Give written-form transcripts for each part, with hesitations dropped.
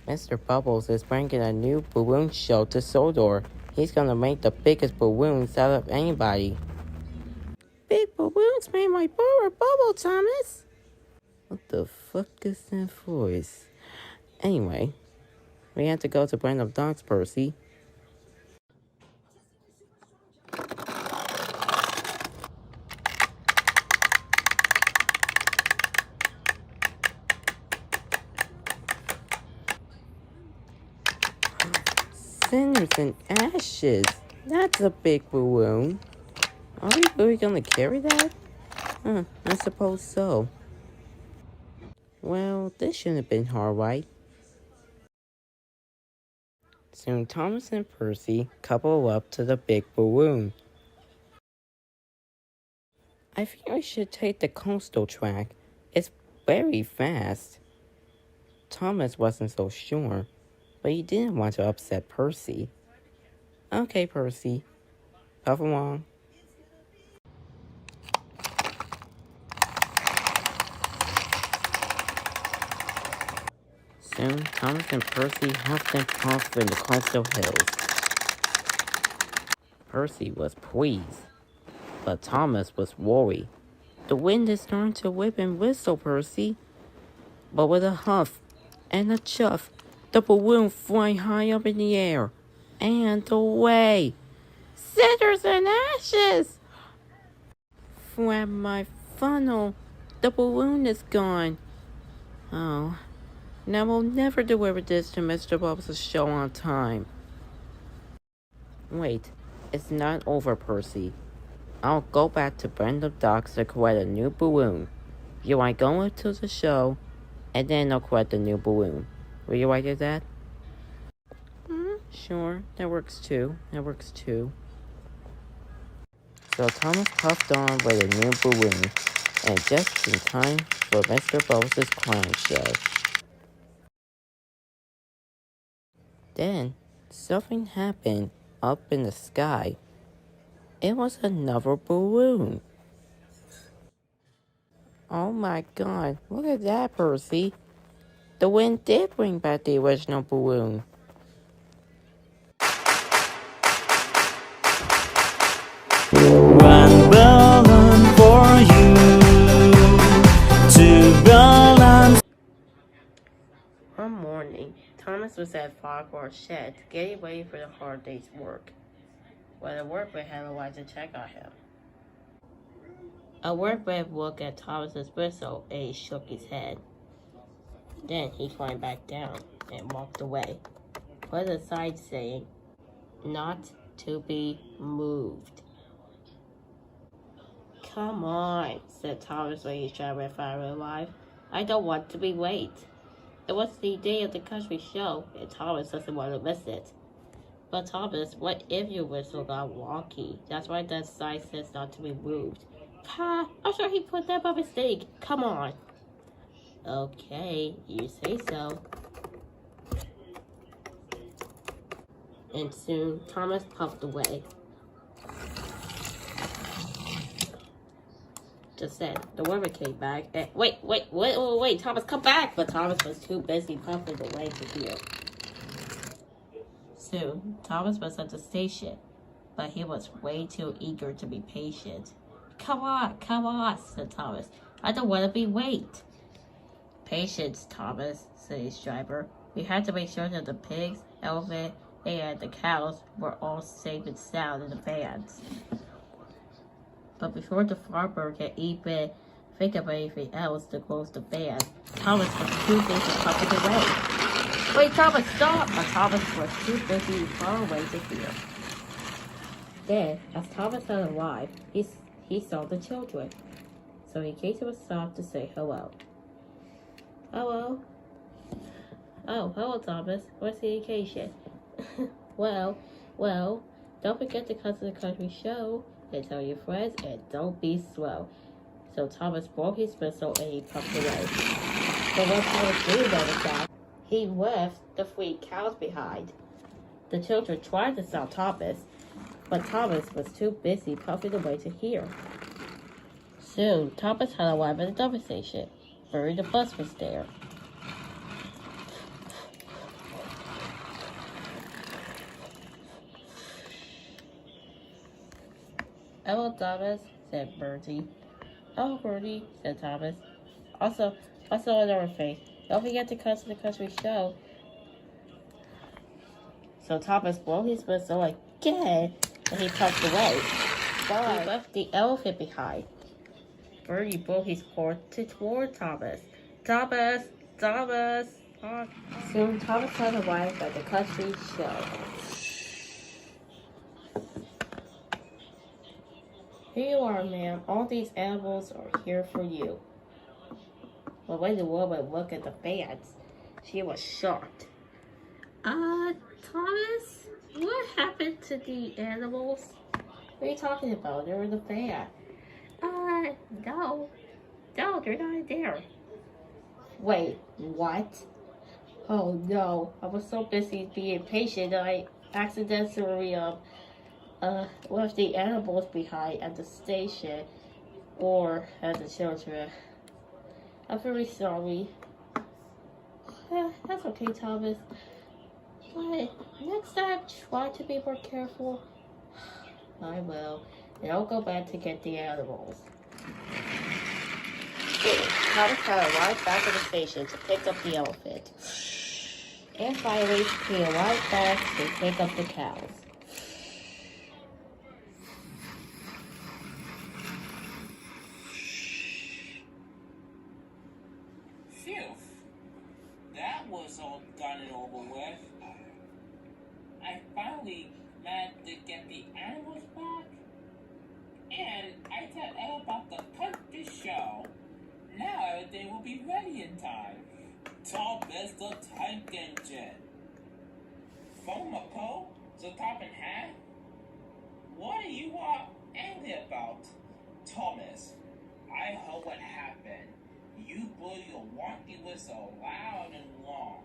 Mr. Bubbles is bringing a new balloon show to Sodor. He's gonna make the biggest balloons out of anybody. Big balloons made my borrow bubble, Thomas. What the fuck is that voice? Anyway, we have to go to Brandon Dogs, Percy. Cinders and ashes. That's a big balloon. Are we really gonna carry that? I suppose so. Well, this shouldn't have been hard, right? Soon Thomas and Percy couple up to the big balloon. I think we should take the coastal track. It's very fast. Thomas wasn't so sure, but he didn't want to upset Percy. Okay, Percy. Puff along. Soon, Thomas and Percy huffed and puffed in the coastal hills. Percy was pleased, but Thomas was worried. The wind is starting to whip and whistle, Percy. But with a huff and a chuff, the balloon flying high up in the air. And away! Cinders and ashes! Flap my funnel! The balloon is gone. Oh, now we'll never deliver this to Mr. Bubbles' show on time. Wait, it's not over, Percy. I'll go back to Brandon Docks to collect a new balloon. You might go into the show, and then I'll collect the new balloon. Will you like that? Sure, that works too. So Thomas puffed on with a new balloon, and just in time for Mr. Bubbles' clown show. Then, something happened up in the sky. It was another balloon. Oh my god, look at that, Percy. The wind did bring back the original balloon. One balloon for you, two balloons. One morning, Thomas was at Farquhar's shed, getting ready for the hard day's work. When the workman had arrived to check on him. A workman looked at Thomas's whistle and he shook his head. Then he climbed back down and walked away, with a sign saying, "Not to be moved." Come on, said Thomas when his driver finally arrived. I don't want to be late. It was the day of the country show, and Thomas doesn't want to miss it. But Thomas, what if your whistle got wonky? That's why that sign says not to be moved. Pa, I'm sure he put that by mistake. Come on. Okay, you say so. And soon, Thomas puffed away. Just then, the woman came back and... Wait, Thomas, come back! But Thomas was too busy puffing away to hear. Soon, Thomas was at the station, but he was way too eager to be patient. Come on, said Thomas. I don't want to be late. Patience, Thomas, said his driver. We had to make sure that the pigs, elephant, and the cows were all safe and sound in the vans. But before the farmer could even think of anything else to close the van, Thomas was too busy puffing away. Wait, Thomas, stop! But Thomas was too busy far away to hear. Then, as Thomas had arrived, he saw the children. So he came to a stop to say hello. Hello? Oh, hello, Thomas. What's the occasion? well, don't forget to come to the country show and tell your friends and don't be slow. So Thomas broke his whistle and he puffed away. But what Thomas didn't notice that, he left the 3 cows behind. The children tried to stop Thomas, but Thomas was too busy puffing away to hear. Soon, Thomas had arrived at the dumper station. Hurry, the bus was there. "Hello, Thomas," said Percy. "Oh, Bertie," said Thomas. Also, another thing. Don't forget to come to the country show. So Thomas blew his whistle again, and he puffed away. But he left the elephant behind. Bertie blew his horn toward Thomas. Thomas! Thomas! Soon Thomas had arrived at the country show. "Here you are, ma'am. All these animals are here for you." But when the woman looked at the fans, she was shocked. Thomas? What happened to the animals?" "What are you talking about? They're in the fan." No. No, they're not there." "Wait, what?" "Oh no, I was so busy being patient that I accidentally left the animals behind at the station or at the children. I'm very sorry." That's okay, Thomas. But next time, try to be more careful." "I will. And I'll go back to get the animals." Thomas had arrived back at the station to pick up the elephant. And finally, he arrived back to pick up the cows. Phew. That was all done and over with. I finally managed to get the animals back. And I tell Elle about the country show. Now everything will be ready in time. Thomas the tank engine. Fomaco, the top and hat. What are you angry about? Thomas, I heard what happened. You blew your wonky whistle loud and long.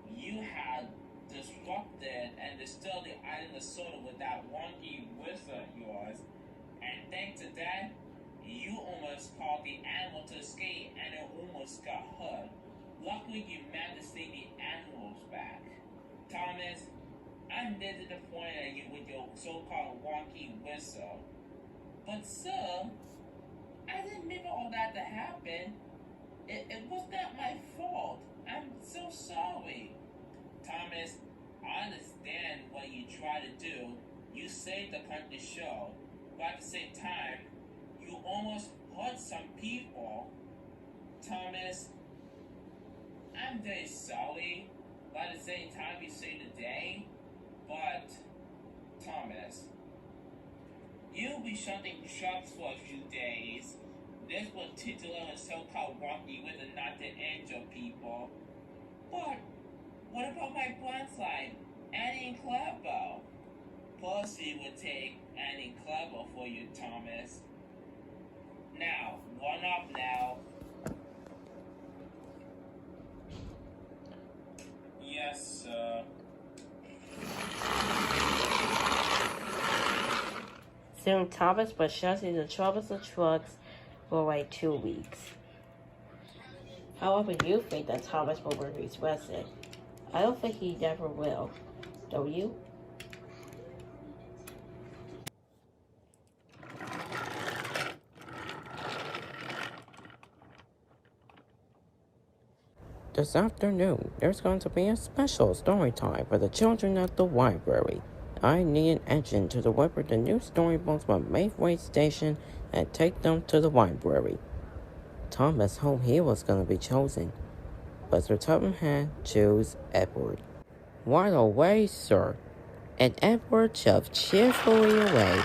You had disrupted and disturbed the island of soda with that wonky whistle of yours. And thanks to that, you almost caused the animal to escape and it almost got hurt. Luckily, you managed to save the animals back. Thomas, I'm disappointed at you with your so-called wonky whistle. But sir, I didn't mean for all that to happen. It was not my fault. I'm so sorry. Thomas, I understand what you tried to do. You saved the country show. But at the same time, you almost hurt some people. Thomas, I'm very sorry. But at the same time, you saved the day. But, Thomas, you'll be shunting trucks for a few days. This will teach a little so-called wonky with a not to injure people. But, what about my blindside? Annie and Clever? Percy would take Annie and Clever for you, Thomas. Now, one up now. Yes, sir. Soon Thomas was shunting the troublesome trucks for like 2 weeks. However, you think that Thomas will learn his lesson. I don't think he never will. Don't you? This afternoon, there's going to be a special story time for the children at the library. I need an engine to deliver the new storybooks from Mayfway Station and take them to the library. Thomas hoped he was going to be chosen, but Sir Tottenham chose Edward. Right away, sir. And Edward shoved cheerfully away.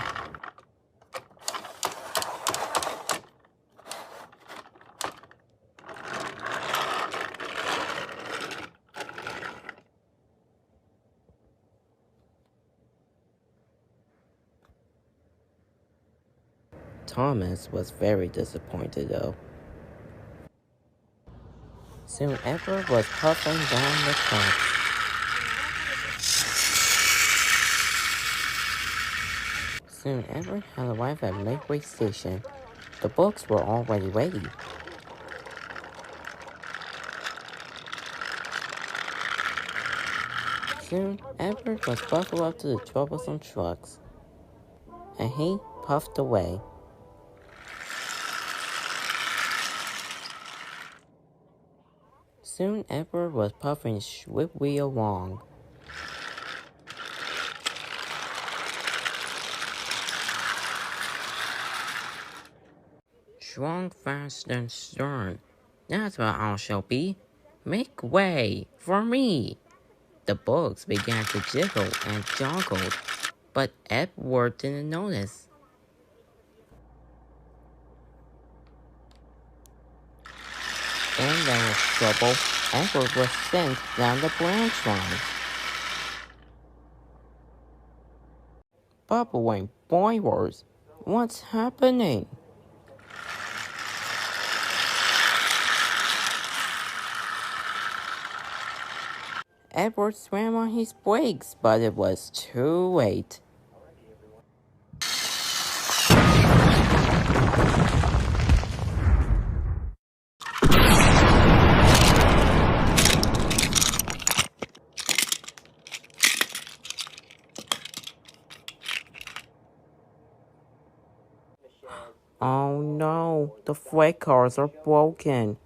Thomas was very disappointed, though. Soon Edward was puffing down the tracks. Soon Edward had arrived at Mayfway Station. The books were already ready. Soon Edward was buckled up to the troublesome trucks, and he puffed away. Soon Edward was puffing swiftly along. Strong, fast, and stern. That's what I shall be. Make way for me. The bugs began to jiggle and joggle, but Edward didn't notice. When there was trouble, Edward was sent down the branch line. Bubbling boilers, what's happening? Edward swam on his brakes, but it was too late. Oh no, the freight cars are broken.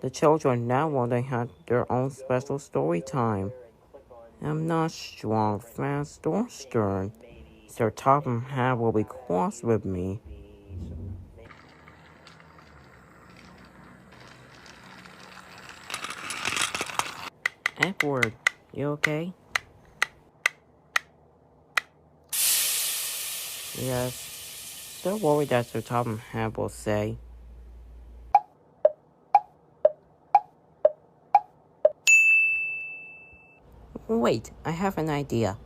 The children now want to have their own special story time. I'm not strong, fast, or stern. Sir Topham Hatt will be cross with me. Edward, you okay? Yes. Still worried that Sir Topham Hatt will say. Wait, I have an idea.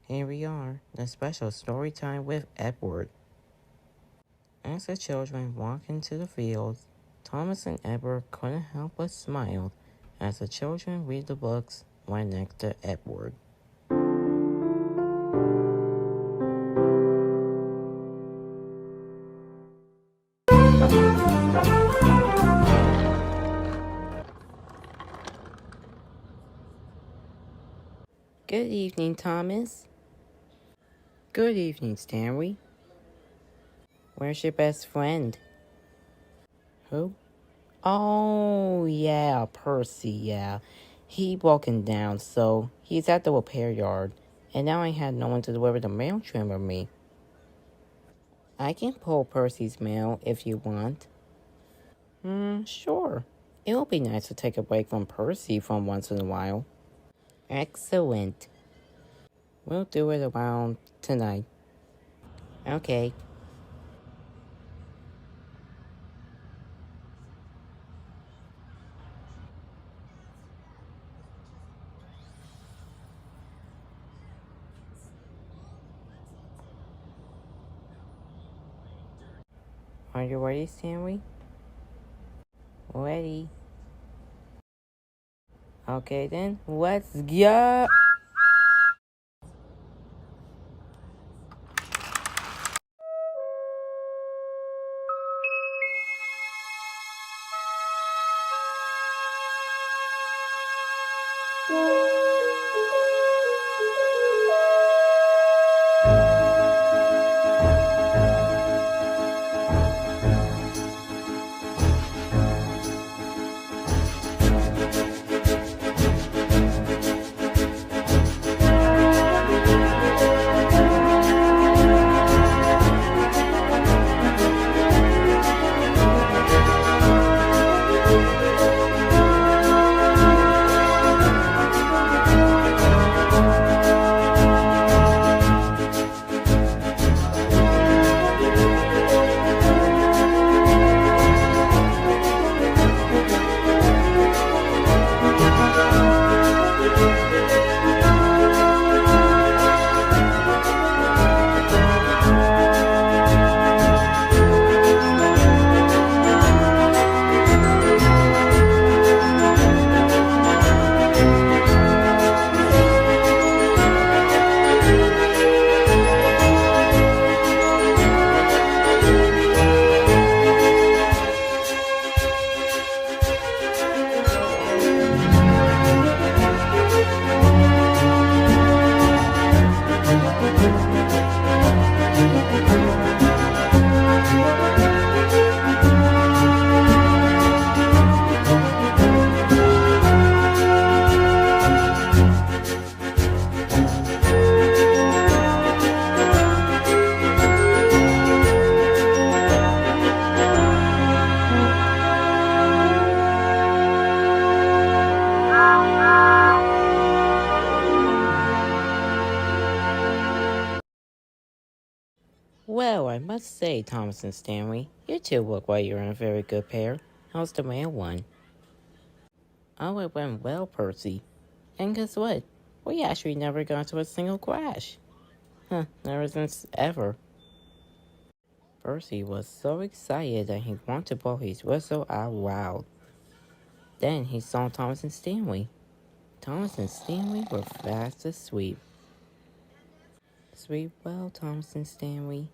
Here we are, the special story time with Edward. As the children walked into the fields, Thomas and Edward couldn't help but smile as the children read the books right next to Edward. Good evening, Thomas. Good evening, Stanley. Where's your best friend? Who? Oh, yeah, Percy, yeah. He broken down, so he's at the repair yard. And now I had no one to deliver the mail train with me. I can pull Percy's mail if you want. Sure. It will be nice to take a break from Percy from once in a while. Excellent. We'll do it around tonight. Okay. Are you ready, Stanley? Ready. Okay then, let's go! Well, I must say, Thomas and Stanley, you two look like you're in a very good pair. How's the male one? Oh, it went well, Percy. And guess what? We actually never got to a single crash. Never since ever. Percy was so excited that he wanted to blow his whistle out loud. Then he saw Thomas and Stanley. Thomas and Stanley were fast asleep. Sleep well, Thomas and Stanley.